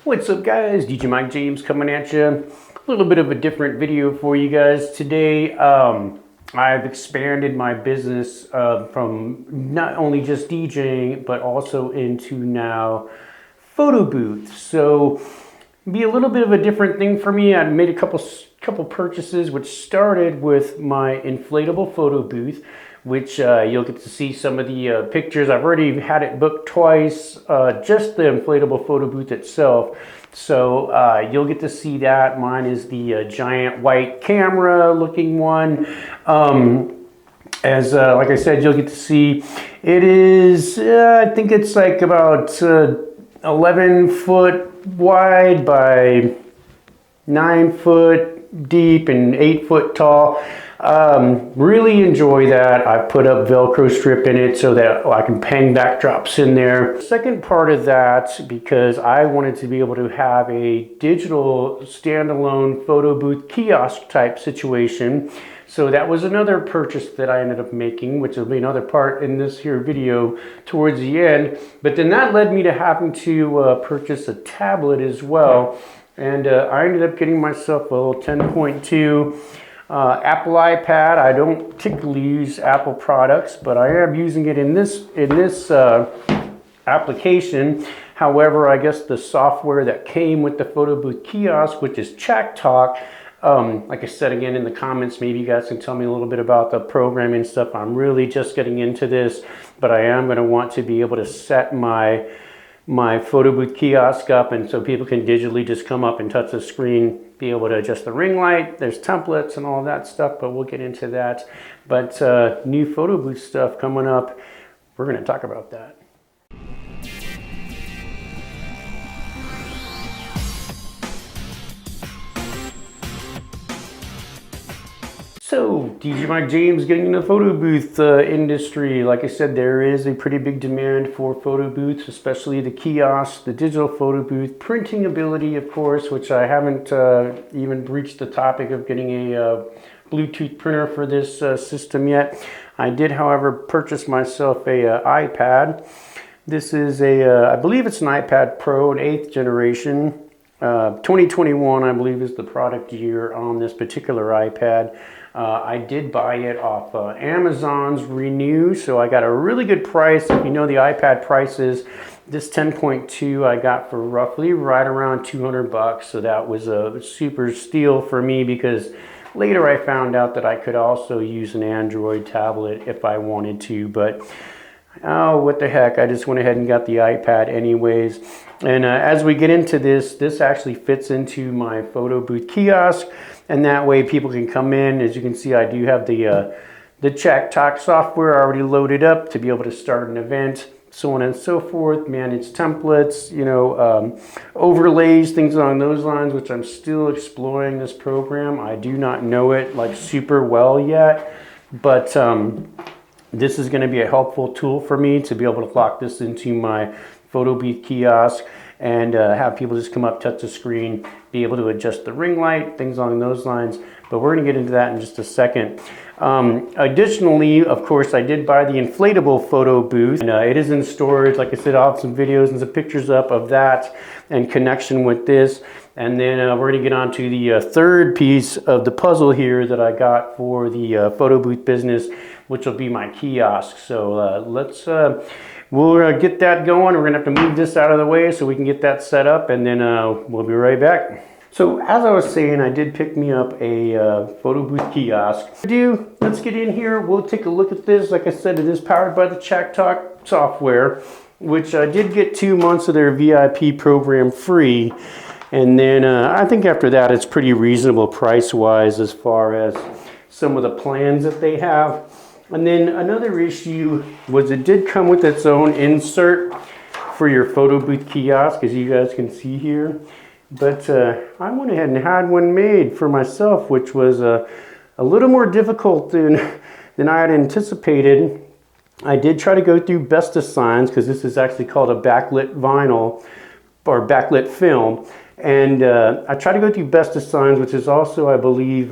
What's up guys, DJ Mike James coming at you. A little bit of a different video for you guys today. I've expanded my business from not only just DJing, but also into now photo booths. So be a little bit of a different thing for me. I made a couple purchases, which started with my inflatable photo booth, which you'll get to see some of the pictures. I've already had it booked twice, just the inflatable photo booth itself. So you'll get to see that. Mine is the giant white camera looking one. Like I said, you'll get to see, it is, I think it's like about 11 foot wide by 9 foot deep and 8 foot tall. Really enjoy that. I put up Velcro strip in it so that I can hang backdrops in there. Second part of that, because I wanted to be able to have a digital standalone photo booth kiosk type situation. So that was another purchase that I ended up making, which will be another part in this here video towards the end. But then that led me to having to purchase a tablet as well. And I ended up getting myself a little 10.2 Apple iPad. I don't particularly use Apple products, but I am using it in this application. However, I guess the software that came with the photo booth kiosk, which is Chat Talk, like I said again in the comments, maybe you guys can tell me a little bit about the programming stuff. I'm really just getting into this, but I am going to want to be able to set my photo booth kiosk up, and so people can digitally just come up and touch the screen, be able to adjust the ring light. There's templates and all that stuff, but we'll get into that. But new photo booth stuff coming up, we're going to talk about that. So, DJ Mike James getting in the photo booth industry. Like I said, there is a pretty big demand for photo booths, especially the kiosk, the digital photo booth, printing ability, of course, which I haven't even reached the topic of getting a Bluetooth printer for this system yet. I did, however, purchase myself a iPad. This is I believe it's an iPad Pro, an 8th generation. 2021, I believe, is the product year on this particular iPad. I did buy it off Amazon's Renew, so I got a really good price. If you know the iPad prices, this 10.2 I got for roughly right around 200 bucks. So that was a super steal for me, because later I found out that I could also use an Android tablet if I wanted to, but oh, what the heck, I just went ahead and got the iPad anyways. And as we get into this actually fits into my photo booth kiosk, and that way people can come in. As you can see, I do have the Chat Talk software already loaded up to be able to start an event, so on and so forth, manage templates, you know, overlays, things along those lines, which I'm still exploring this program. I do not know it like super well yet, but this is going to be a helpful tool for me to be able to lock this into my photo booth kiosk and have people just come up, touch the screen, be able to adjust the ring light, things along those lines. But we're going to get into that in just a second. Additionally, of course, I did buy the inflatable photo booth. And, it is in storage. Like I said, I'll have some videos and some pictures up of that in connection with this. And then we're going to get on to the third piece of the puzzle here that I got for the photo booth business, which will be my kiosk. So we'll get that going. We're gonna have to move this out of the way so we can get that set up, and then we'll be right back. So as I was saying, I did pick me up a photo booth kiosk. Let's get in here. We'll take a look at this. Like I said, it is powered by the Chat Talk software, which I did get 2 months of their VIP program free. And then I think after that, it's pretty reasonable price-wise as far as some of the plans that they have. And then another issue was it did come with its own insert for your photo booth kiosk, as you guys can see here. But I went ahead and had one made for myself, which was a little more difficult than I had anticipated. I did try to go through best designs, because this is actually called a backlit vinyl or backlit film. And I tried to go through best designs, which is also, I believe,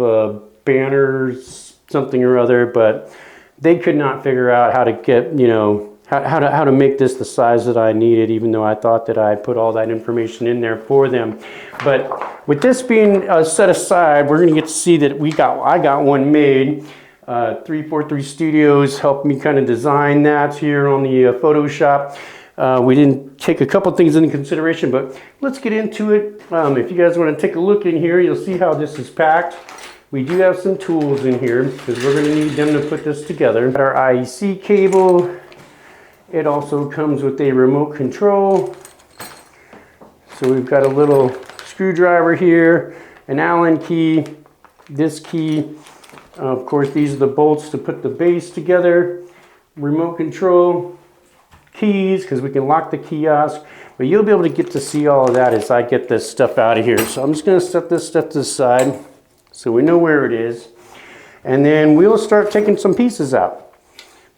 banners, something or other, but they could not figure out how to get, you know, how to make this the size that I needed, even though I thought that I put all that information in there for them. But with this being set aside, we're going to get to see that I got one made. 343 Studios helped me kind of design that here on the Photoshop. We didn't take a couple things into consideration, but let's get into it. If you guys want to take a look in here, you'll see how this is packed. We do have some tools in here because we're going to need them to put this together. Our IEC cable. It also comes with a remote control. So we've got a little screwdriver here, an Allen key, this key. Of course, these are the bolts to put the base together. Remote control, keys, because we can lock the kiosk. But you'll be able to get to see all of that as I get this stuff out of here. So I'm just going to set this stuff to the side so we know where it is. And then we'll start taking some pieces out.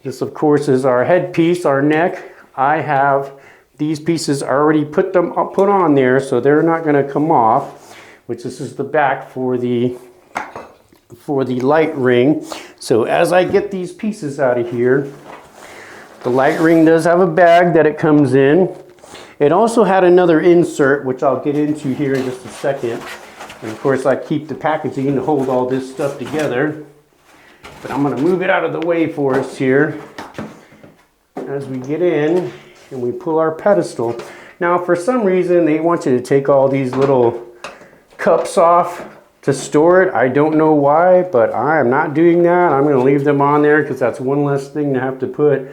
This, of course, is our headpiece, our neck. I have these pieces already put on there, so they're not going to come off, which this is the back for the light ring. So as I get these pieces out of here, the light ring does have a bag that it comes in. It also had another insert, which I'll get into here in just a second. And of course, I keep the packaging to hold all this stuff together. But I'm going to move it out of the way for us here as we get in and we pull our pedestal. Now, for some reason, they want you to take all these little cups off to store it. I don't know why, but I am not doing that. I'm going to leave them on there because that's one less thing to have to put,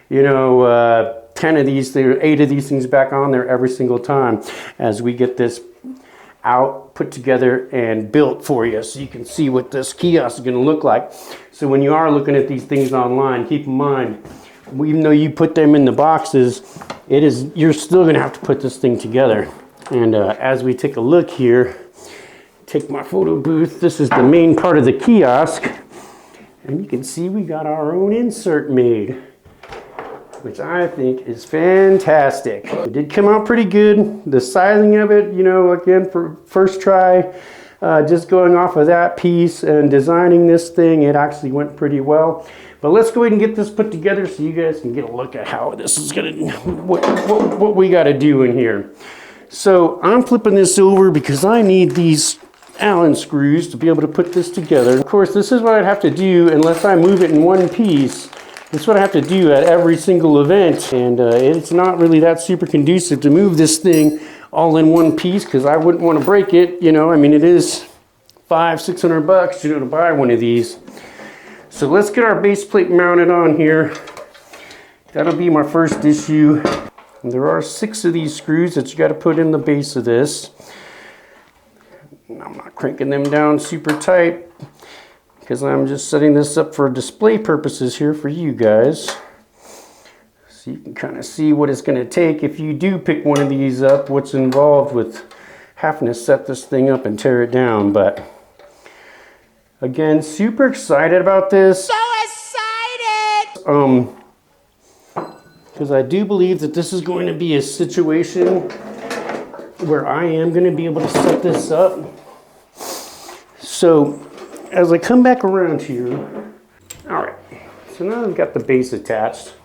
10 of these, 8 of these things back on there every single time as we get this out, put together, and built for you so you can see what this kiosk is going to look like. So when you are looking at these things online, keep in mind, even though you put them in the boxes, you're still going to have to put this thing together. And as we take a look here, take my photo booth, this is the main part of the kiosk, and you can see we got our own insert made, which I think is fantastic. It did come out pretty good. The sizing of it, again, for first try, just going off of that piece and designing this thing, it actually went pretty well. But let's go ahead and get this put together so you guys can get a look at how this is gonna, what we gotta do in here. So I'm flipping this over because I need these Allen screws to be able to put this together. Of course, this is what I'd have to do unless I move it in one piece. This is what I have to do at every single event, and it's not really that super conducive to move this thing all in one piece because I wouldn't want to break it. It is $500-600 to buy one of these. So let's get our base plate mounted on here. That'll be my first issue. And there are 6 of these screws that you got to put in the base of this. And I'm not cranking them down super tight, because I'm just setting this up for display purposes here for you guys. So you can kind of see what it's going to take if you do pick one of these up, what's involved with having to set this thing up and tear it down. But again, super excited about this. So excited! Because I do believe that this is going to be a situation where I am going to be able to set this up. So as I come back around here, all right, so now I've got the base attached.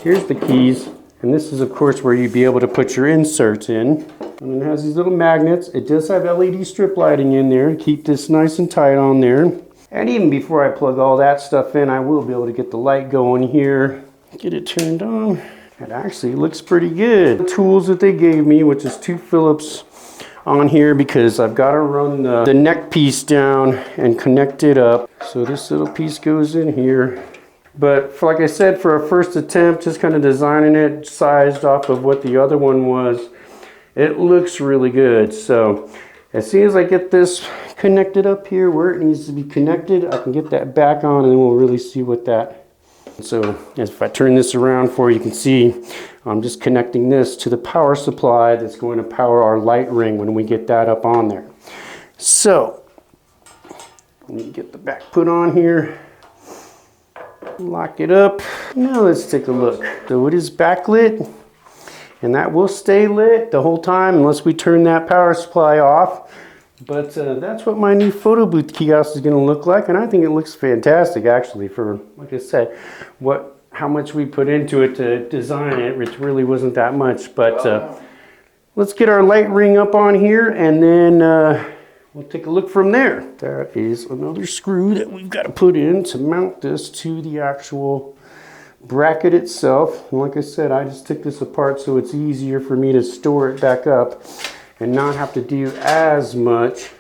Here's the keys, and this is of course where you'd be able to put your inserts in. And it has these little magnets. It does have LED strip lighting in there to keep this nice and tight on there. And even before I plug all that stuff in, I will be able to get the light going here, get it turned on. It actually looks pretty good. The tools that they gave me, which is 2 Phillips on here, because I've got to run the neck piece down and connect it up. So this little piece goes in here. But like I said, for a first attempt, just kind of designing it, sized off of what the other one was, it looks really good. So as soon as I get this connected up here where it needs to be connected, I can get that back on, and then we'll really see what that. So if I turn this around for you, you can see I'm just connecting this to the power supply that's going to power our light ring when we get that up on there. So let me get the back put on here, lock it up. Now let's take a look. So it is backlit, and that will stay lit the whole time unless we turn that power supply off. But that's what my new photo booth kiosk is going to look like, and I think it looks fantastic actually for, like I said, how much we put into it to design it, which really wasn't that much. But let's get our light ring up on here, and then we'll take a look from there. That is another screw that we've got to put in to mount this to the actual bracket itself. And like I said, I just took this apart so it's easier for me to store it back up and not have to do as much.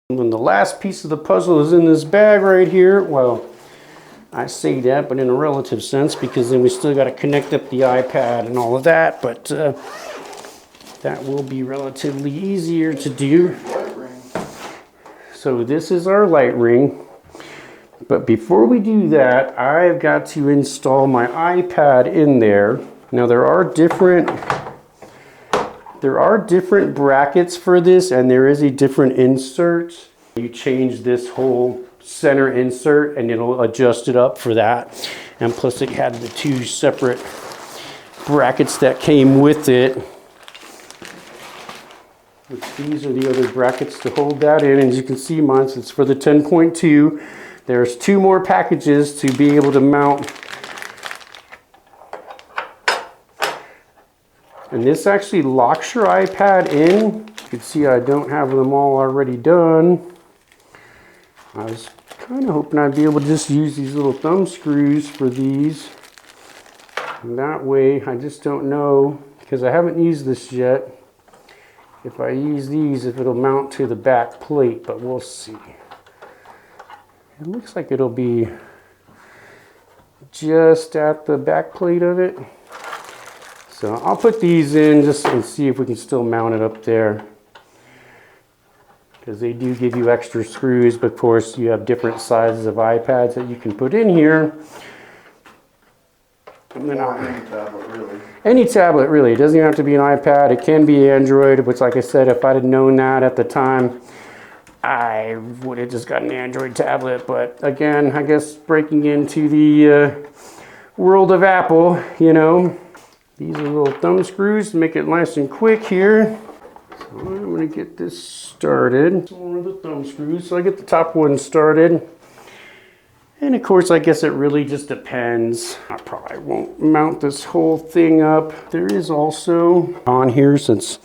And then the last piece of the puzzle is in this bag right here. Well, I say that, but in a relative sense, because then we still got to connect up the iPad and all of that, but that will be relatively easier to do. So this is our light ring. But before we do that, I've got to install my iPad in there. Now there are different brackets for this, and there is a different insert. You change this whole center insert and it'll adjust it up for that. And plus it had the two separate brackets that came with it. Which these are the other brackets to hold that in. As you can see, mine, it's for the 10.2. There's two more packages to be able to mount. And this actually locks your iPad in. You can see I don't have them all already done. I was kind of hoping I'd be able to just use these little thumb screws for these. And that way, I just don't know, because I haven't used this yet, if I use these, if it'll mount to the back plate, but we'll see. It looks like it'll be just at the back plate of it. So I'll put these in just and see if we can still mount it up there. Because they do give you extra screws, but of course you have different sizes of iPads that you can put in here. And then any tablet really. Any tablet really. It doesn't even have to be an iPad. It can be Android, which like I said, if I'd have known that at the time, I would have just got an Android tablet. But again, I guess breaking into the world of Apple, you know. These are little thumb screws to make it nice and quick here. So I'm going to get this started. One of the thumb screws. So I get the top one started. And of course, I guess it really just depends. I probably won't mount this whole thing up. There is also on here, since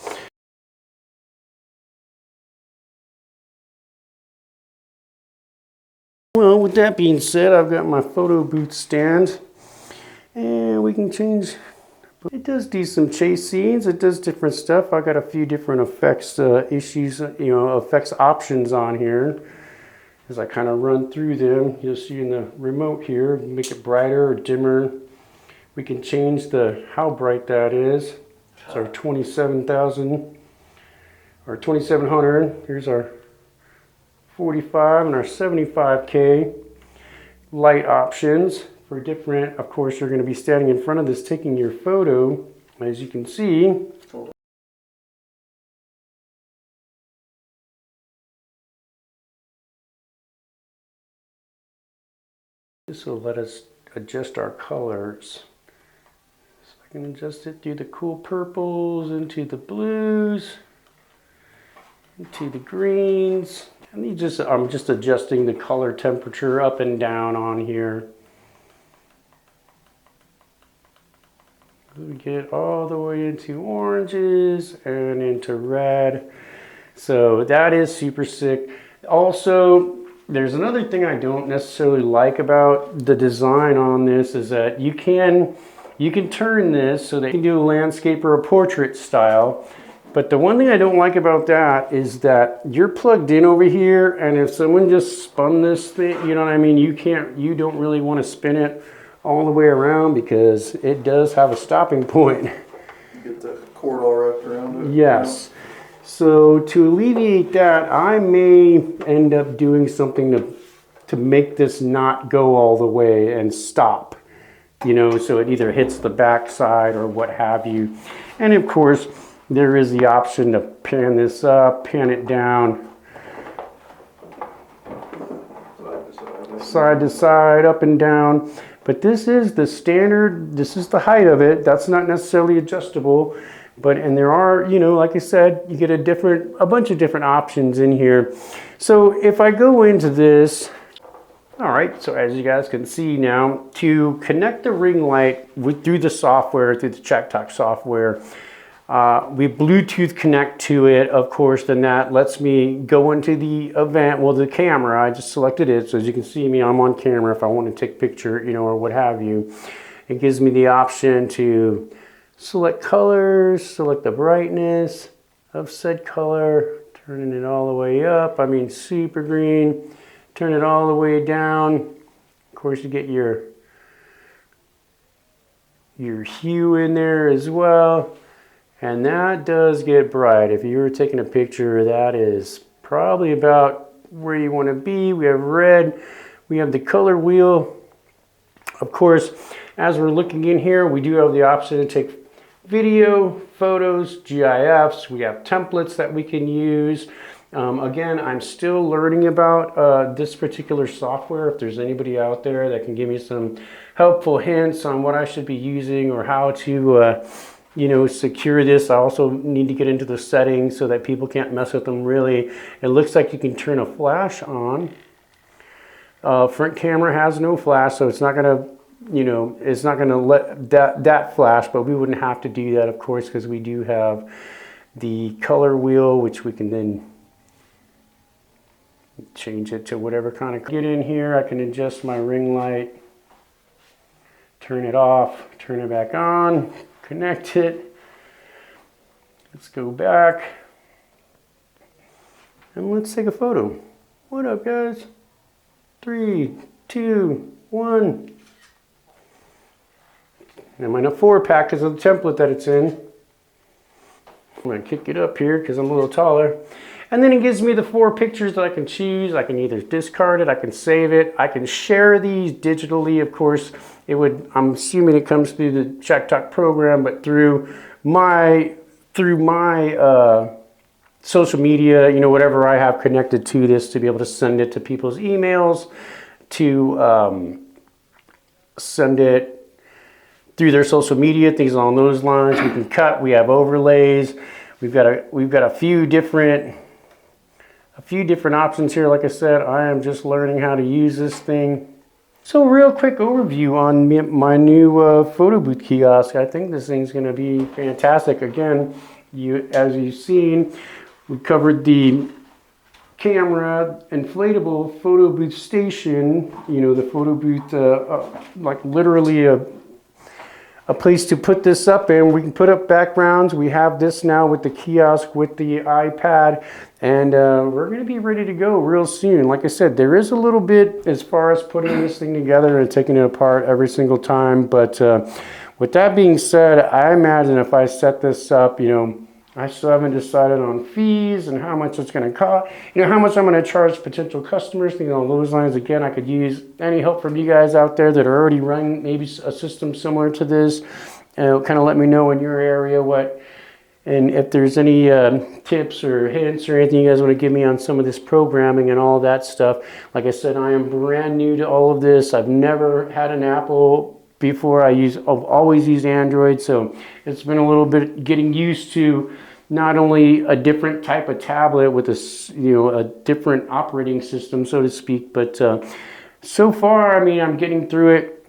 well, with that being said, I've got my photo booth stand, and we can change. It does do some chase scenes. It does different stuff. I got a few different effects effects options on here. As I kind of run through them, you'll see in the remote here, make it brighter or dimmer. We can change how bright that is. It's our 27,000 or 2700. Here's our 45 and our 75K light options for different. Of course, you're going to be standing in front of this taking your photo. As you can see, this will let us adjust our colors. So I can adjust it through the cool purples, into the blues, into the greens. And I'm just adjusting the color temperature up and down on here. We get all the way into oranges and into red. So that is super sick. Also, there's another thing I don't necessarily like about the design on this is that you can turn this so that you can do a landscape or a portrait style. But the one thing I don't like about that is that you're plugged in over here, and if someone just spun this thing, you know what I mean, you don't really want to spin it all the way around because it does have a stopping point. You get the cord all wrapped around it. Yes. So to alleviate that, I may end up doing something to make this not go all the way and stop. You know, so it either hits the back side or what have you. And of course, there is the option to pan this up, pan it down, side to side, up and down. But this is the standard, this is the height of it. That's not necessarily adjustable. And there are, you know, like I said, you get a bunch of different options in here. So if I go into this, All right, so as you guys can see now, to connect the ring light through the software, through the CheckTalk software, we Bluetooth connect to it, of course. Then that lets me go into the event, well, the camera. I just selected it, so as you can see me, I'm on camera if I want to take a picture, you know, or what have you. It gives me the option to select colors, select the brightness of said color, turning it all the way up. I mean, super green. Turn it all the way down. Of course, you get your hue in there as well. And that does get bright. If you were taking a picture, that is probably about where you want to be. We have red. We have the color wheel. Of course, as we're looking in here, we do have the option to take video, photos, GIFs. We have templates that we can use. Again, I'm still learning about this particular software. If there's anybody out there that can give me some helpful hints on what I should be using or how to, you know, secure this. I also need to get into the settings so that people can't mess with them really. It looks like you can turn a flash on. Front camera has no flash, so it's not gonna, you know, it's not gonna let that flash, but we wouldn't have to do that, of course, because we do have the color wheel, which we can then change it to whatever kind of. Get in here, I can adjust my ring light, turn it off, turn it back on, connect it. Let's go back and let's take a photo. What up, guys? 3, 2, 1. And my 4-pack is the template that it's in. I'm going to kick it up here because I'm a little taller. And then it gives me the 4 pictures that I can choose. I can either discard it, I can save it, I can share these digitally. Of course, it would, I'm assuming it comes through the CheckTalk program, but through my social media, you know, whatever I have connected to this, to be able to send it to people's emails, to send it through their social media, things along those lines. We can cut, we have overlays. We've got a few different options here. Like I said, I am just learning how to use this thing. So real quick overview on my new photo booth kiosk. I think this thing's gonna be fantastic. Again, as you've seen, we covered the camera, inflatable photo booth station, you know, the photo booth, like literally a place to put this up in. We can put up backgrounds. We have this now with the kiosk, with the iPad, and we're going to be ready to go real soon. Like I said, there is a little bit as far as putting this thing together and taking it apart every single time, but with that being said, I imagine if I set this up, you know, I still haven't decided on fees and how much it's going to cost, you know, how much I'm going to charge potential customers, things along those lines. Again, I could use any help from you guys out there that are already running maybe a system similar to this. Kind of let me know in your area and if there's any tips or hints or anything you guys want to give me on some of this programming and all that stuff. Like I said, I am brand new to all of this. I've never had an Apple before. I've always used Android, so it's been a little bit getting used to not only a different type of tablet with a different operating system, so to speak, but so far, I mean, I'm getting through it,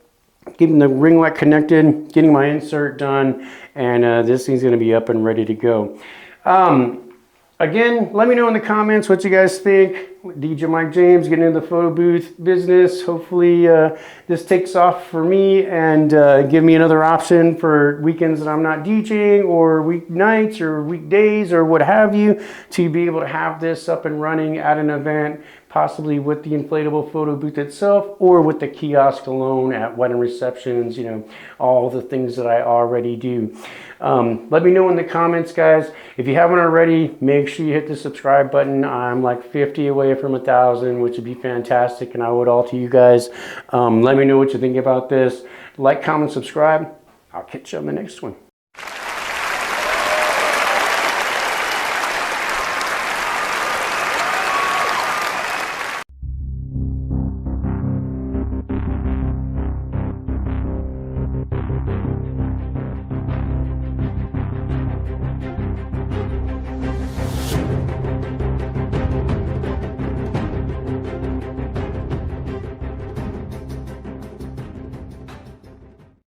getting the ring light connected, getting my insert done, and this thing's going to be up and ready to go. Again, let me know in the comments what you guys think. DJ Mike James getting into the photo booth business. Hopefully this takes off for me and give me another option for weekends that I'm not DJing, or weeknights or weekdays or what have you, to be able to have this up and running at an event, possibly with the inflatable photo booth itself or with the kiosk alone at wedding receptions, you know, all the things that I already do. Let me know in the comments, guys. If you haven't already, make sure you hit the subscribe button. I'm like 50 away from 1,000, which would be fantastic, and I would all to you guys. Let me know what you think about this. Like, comment, subscribe. I'll catch you on the next one.